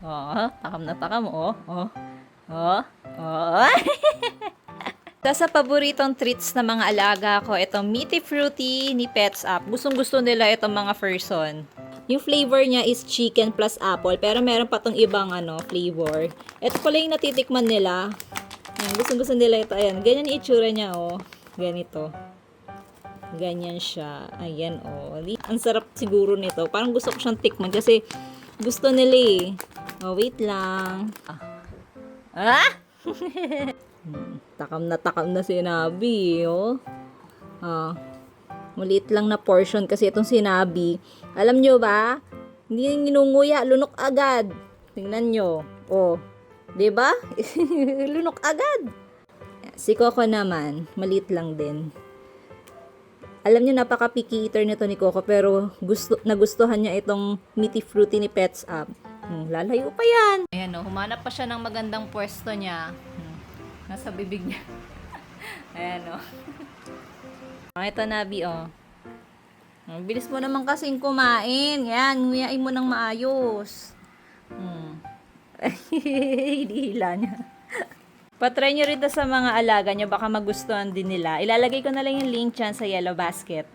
Oh, takam na takam, oh. Oh. Oh. Oh. Sa paboritong treats ng mga alaga ko, itong Meaty Fruity ni Pets Up. Gustong-gusto nila itong mga Furson. Yung flavor niya is chicken plus apple, pero meron pa tong ibang flavor. Ito pala yung natitikman nila. Ayan, gustong-gusto nila ito. Ayan, ganyan yung itsura niya, oh. Ganito. Ganyan siya. Ayan, oh. Ang sarap siguro nito. Parang gusto ko siyang tikman kasi gusto nila eh. Oh, wait lang. Ah! Takam na sinabi, oh. Ah, maliit lang na portion kasi itong sinabi. Alam nyo ba? Hindi nginunguya, lunok agad. Tingnan nyo. Oh, 'di ba? Lunok agad. Si Coco naman, maliit lang din. Alam niyo, napaka-picky eater nito ni Coco, pero nagustuhan niya itong Meaty Fruity ni Pets Up. Lalayo pa yan. Ayan, oh, humanap pa siya ng magandang pwesto niya. Nasa bibig niya. Ayan, oh. Ito, Nabi, oh. Bilis mo naman kasing kumain. Yan, nguyain mo ng maayos. Hila niya. Patry nyo rin sa mga alaga nyo. Baka magustuhan din nila. Ilalagay ko na lang yung link dyan sa yellow basket.